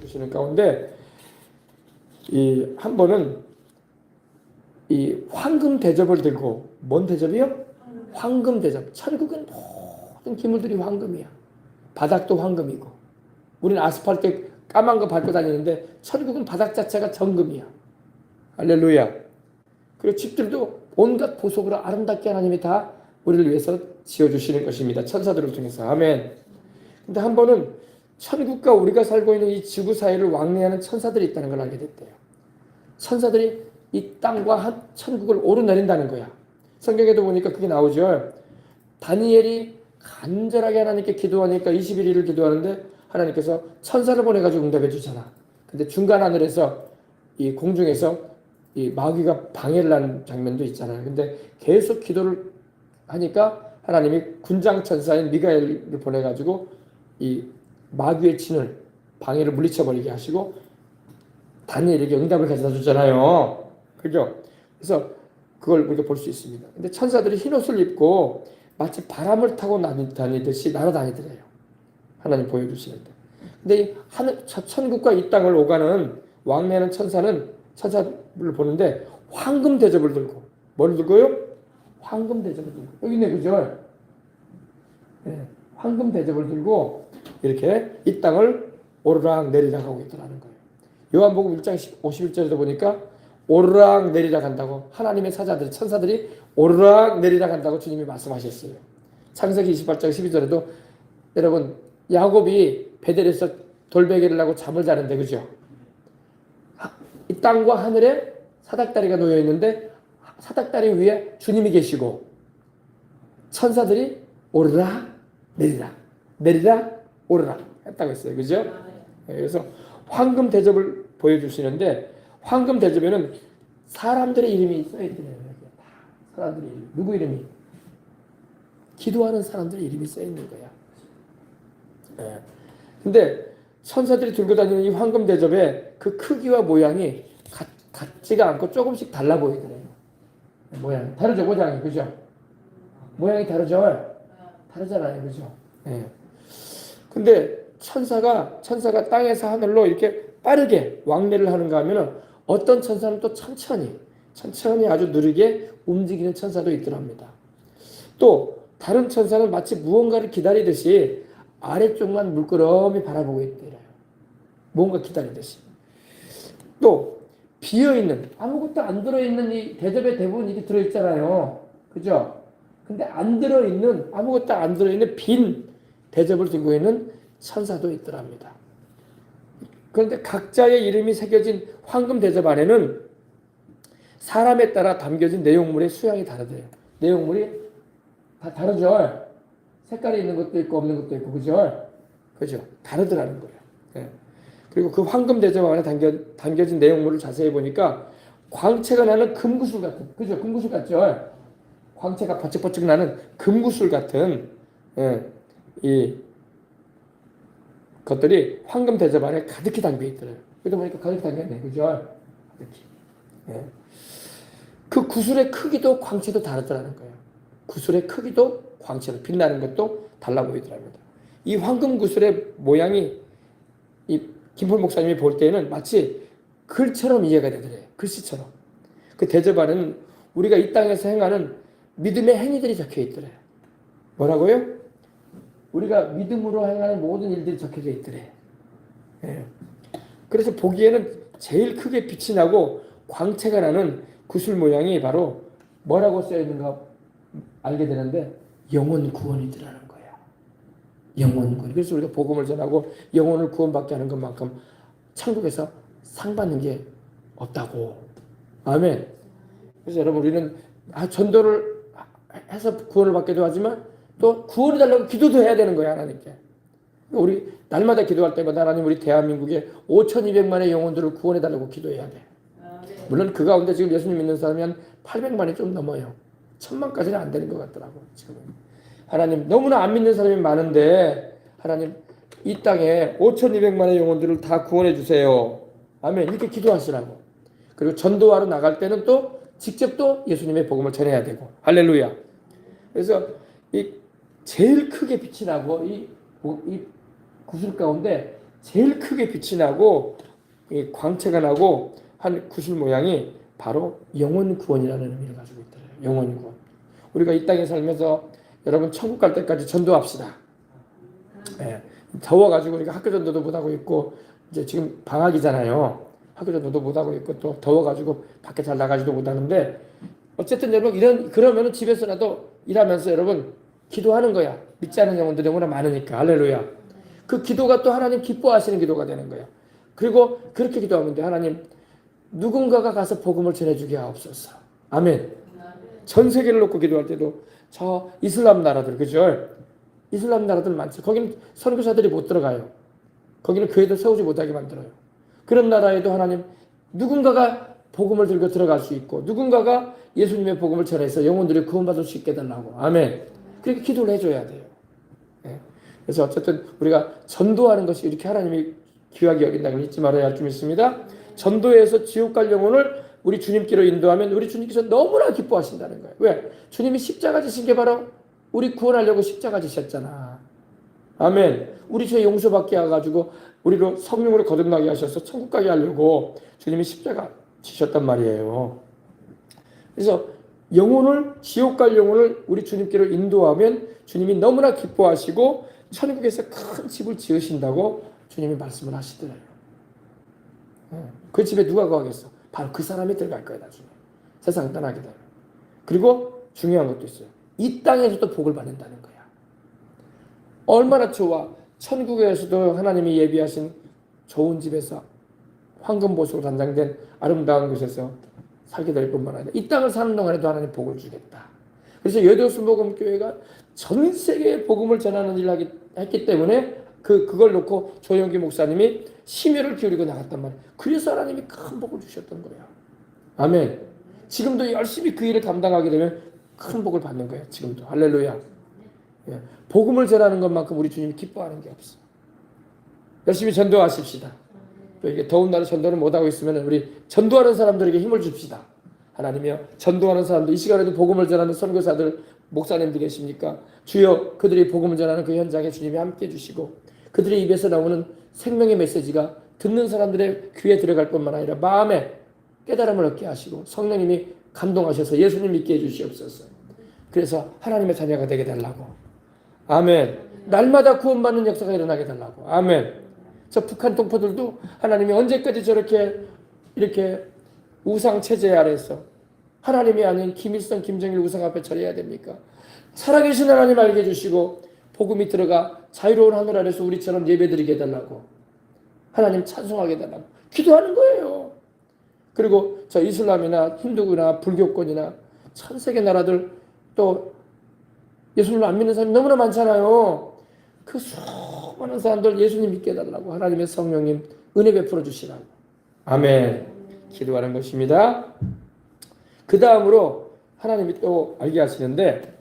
주시는 가운데 이 한 번은 이 황금 대접을 들고, 뭔 대접이요? 황금 대접. 천국은 모든 기물들이 황금이야. 바닥도 황금이고, 우리는 아스팔트 까만 거 밟고 다니는데 천국은 바닥 자체가 정금이야. 할렐루야. 그리고 집들도 온갖 보석으로 아름답게 하나님이 다 우리를 위해서 지어주시는 것입니다. 천사들을 통해서. 아멘. 근데 한 번은 천국과 우리가 살고 있는 이 지구 사이를 왕래하는 천사들이 있다는 걸 알게 됐대요. 천사들이 이 땅과 천국을 오르내린다는 거야. 성경에도 보니까 그게 나오죠. 다니엘이 간절하게 하나님께 기도하니까 21일을 기도하는데 하나님께서 천사를 보내가지고 응답해 주잖아. 근데 중간 하늘에서 이 공중에서 이 마귀가 방해를 하는 장면도 있잖아요. 근데 계속 기도를 하니까 하나님이 군장 천사인 미가엘을 보내가지고 이 마귀의 진을, 방해를 물리쳐버리게 하시고 다니엘에게 응답을 가져다 주잖아요. 그죠? 그래서 그걸 우리가 볼 수 있습니다. 근데 천사들이 흰 옷을 입고 마치 바람을 타고 다니듯이 날아다니더래요. 하나님 보여주시는데. 근데 이 천국과 이 땅을 오가는 왕래하는 천사를 보는데 황금 대접을 들고, 뭘 들고요? 황금 대접을 들고. 여기 있네, 그죠? 네, 황금 대접을 들고 이렇게 이 땅을 오르락 내리락 하고 있더라는 거예요. 요한복음 1장 51절에도 보니까 오르락 내리락 한다고, 하나님의 사자들, 천사들이 오르락 내리락 한다고 주님이 말씀하셨어요. 창세기 28장 12절에도 여러분, 야곱이 베델에서 돌베개를 하고 잠을 자는데, 그죠? 이 땅과 하늘에 사닥다리가 놓여 있는데 사닥다리 위에 주님이 계시고 천사들이 오르락 내리락, 내리락 오르락 했다고 했어요. 그죠? 그래서 황금 대접을 보여주시는데, 황금 대접에는 사람들의 이름이 써있더래요. 사람들의 이름. 누구 이름이? 기도하는 사람들의 이름이 써있는 거야. 네. 근데 천사들이 들고 다니는 이 황금 대접의 그 크기와 모양이 같지가 않고 조금씩 달라 보이더래요. 모양이 다르죠, 모양이. 그죠? 모양이 다르죠? 다르잖아요. 그죠? 네. 근데 천사가 땅에서 하늘로 이렇게 빠르게 왕래를 하는가 하면 어떤 천사는 또 천천히 아주 느리게 움직이는 천사도 있더랍니다. 또 다른 천사는 마치 무언가를 기다리듯이 아래쪽만 물끄러미 바라보고 있더래요. 뭔가 기다리듯이. 또 비어있는, 아무것도 안 들어있는 이 대접에 대부분 이게 들어있잖아요. 그죠? 근데 아무것도 안 들어있는 빈 대접을 들고 있는 천사도 있더랍니다. 그런데 각자의 이름이 새겨진 황금 대접 안에는 사람에 따라 담겨진 내용물의 수양이 다르대요. 내용물이 다 다르죠. 색깔이 있는 것도 있고 없는 것도 있고, 그죠? 그죠? 다르더라는 거예요. 네. 그리고 그 황금 대접 안에 담겨진 내용물을 자세히 보니까 광채가 나는 금구슬 같은, 그죠? 금구슬 같죠? 광채가 번쩍번쩍 나는 금구슬 같은, 이 것들이 황금 대접 안에 가득히 담겨 있더래요. 그러다 보니까 가득히 담겨 있네, 그죠? 가득히. 예. 그 구슬의 크기도 광채도 다르더라는 거예요. 구슬의 크기도 광채로 빛나는 것도 달라 보이더랍니다. 이 황금 구슬의 모양이 이 김폴 목사님이 볼 때는 마치 글처럼 이해가 되더래요. 글씨처럼. 그 대접 안에는 우리가 이 땅에서 행하는 믿음의 행위들이 적혀 있더래요. 뭐라고요? 우리가 믿음으로 행하는 모든 일들이 적혀져 있더래. 예. 그래서 보기에는 제일 크게 빛이 나고 광채가 나는 구슬 모양이 바로 뭐라고 써있는가 알게 되는데 영혼 구원이더라는 거야. 영혼 구원. 그래서 우리가 복음을 전하고 영혼을 구원받게 하는 것만큼 천국에서 상 받는 게 없다고. 아멘. 그래서 여러분, 우리는 전도를 해서 구원을 받기도 하지만 또 구원해 달라고 기도도 해야 되는 거야, 하나님께. 우리 날마다 기도할 때마다 하나님, 우리 대한민국에 5,200만의 영혼들을 구원해 달라고 기도해야 돼. 물론 그 가운데 지금 예수님 믿는 사람이 한 800만이 좀 넘어요. 1,000만까지는 안 되는 것 같더라고, 지금은. 하나님, 너무나 안 믿는 사람이 많은데 하나님, 이 땅에 5,200만의 영혼들을 다 구원해 주세요. 아멘. 이렇게 기도하시라고. 그리고 전도하러 나갈 때는 또 직접 또 예수님의 복음을 전해야 되고. 할렐루야. 그래서 이 제일 크게 빛이 나고 이 구슬 가운데 제일 크게 빛이 나고 이 광채가 나고 한 구슬 모양이 바로 영혼 구원이라는 의미를 가지고 있더래요. 영혼 구원. 우리가 이 땅에 살면서 여러분 천국 갈 때까지 전도합시다. 예, 더워가지고 우리가 학교 전도도 못하고 있고 이제 지금 방학이잖아요. 학교 전도도 못하고 있고 또 더워가지고 밖에 잘 나가지도 못하는데 어쨌든 여러분 그러면은 집에서라도 일하면서 여러분 기도하는 거야. 믿지 않는 영혼들이 너무나 많으니까. 할렐루야. 그 기도가 또 하나님 기뻐하시는 기도가 되는 거야. 그리고 그렇게 기도하면 돼. 하나님 누군가가 가서 복음을 전해주게 하옵소서. 아멘. 전 세계를 놓고 기도할 때도 저 이슬람 나라들 그죠? 이슬람 나라들 많죠. 거기는 선교사들이 못 들어가요. 거기는 교회도 세우지 못하게 만들어요. 그런 나라에도 하나님 누군가가 복음을 들고 들어갈 수 있고 누군가가 예수님의 복음을 전해서 영혼들이 구원받을 수 있게 해달라고. 아멘. 그렇게 기도를 해줘야 돼요. 네. 그래서 어쨌든 우리가 전도하는 것이 이렇게 하나님이 귀하게 여긴다는 걸 잊지 말아야 할 줄 믿습니다. 전도에서 지옥 갈 영혼을 우리 주님께로 인도하면 우리 주님께서 너무나 기뻐하신다는 거예요. 왜? 주님이 십자가 지신 게 바로 우리 구원하려고 십자가 지셨잖아. 아멘. 우리 죄 용서받게 해가지고 우리로 성령으로 거듭나게 하셔서 천국 가게 하려고 주님이 십자가 지셨단 말이에요. 그래서 영혼을 지옥 갈 영혼을 우리 주님께로 인도하면 주님이 너무나 기뻐하시고 천국에서 큰 집을 지으신다고 주님이 말씀을 하시더래요. 그 집에 누가 거하겠어? 바로 그 사람이 들어갈 거야 나중에. 세상 떠나게 되면. 그리고 중요한 것도 있어요. 이 땅에서도 복을 받는다는 거야. 얼마나 좋아. 천국에서도 하나님이 예비하신 좋은 집에서 황금보석으로 단장된 아름다운 곳에서 살게 될 뿐만 아니라 이 땅을 사는 동안에도 하나님 복을 주겠다. 그래서 여도순복음교회가 전 세계에 복음을 전하는 일을 했기 때문에 그걸 놓고 조영기 목사님이 심혈을 기울이고 나갔단 말이에요. 그래서 하나님이 큰 복을 주셨던 거예요. 아멘. 지금도 열심히 그 일을 감당하게 되면 큰 복을 받는 거예요. 지금도. 할렐루야. 예. 복음을 전하는 것만큼 우리 주님이 기뻐하는 게 없어. 열심히 전도하십시다. 또 이게 더운 날에 전도를 못하고 있으면 우리 전도하는 사람들에게 힘을 줍시다. 하나님이여 전도하는 사람들 이 시간에도 복음을 전하는 선교사들 목사님들 계십니까? 주여 그들이 복음을 전하는 그 현장에 주님이 함께 해주시고 그들의 입에서 나오는 생명의 메시지가 듣는 사람들의 귀에 들어갈 뿐만 아니라 마음에 깨달음을 얻게 하시고 성령님이 감동하셔서 예수님 믿게 해주시옵소서. 그래서 하나님의 자녀가 되게 달라고. 아멘. 날마다 구원받는 역사가 일어나게 달라고. 아멘. 저 북한 동포들도 하나님이 언제까지 저렇게 이렇게 우상 체제 아래서 하나님이 아닌 김일성, 김정일 우상 앞에 절해야 됩니까? 살아계신 하나님 알게 해주시고 복음이 들어가 자유로운 하늘 아래서 우리처럼 예배드리게 해달라고 하나님 찬송하게 해달라고 기도하는 거예요. 그리고 저 이슬람이나 힌두교나 불교권이나 전 세계 나라들 또 예수님을 안 믿는 사람이 너무나 많잖아요. 그 수많은 사람들 예수님 믿게 해달라고 하나님의 성령님 은혜 베풀어 주시라고. 아멘. 기도하는 것입니다. 그 다음으로 하나님이 또 알게 하시는데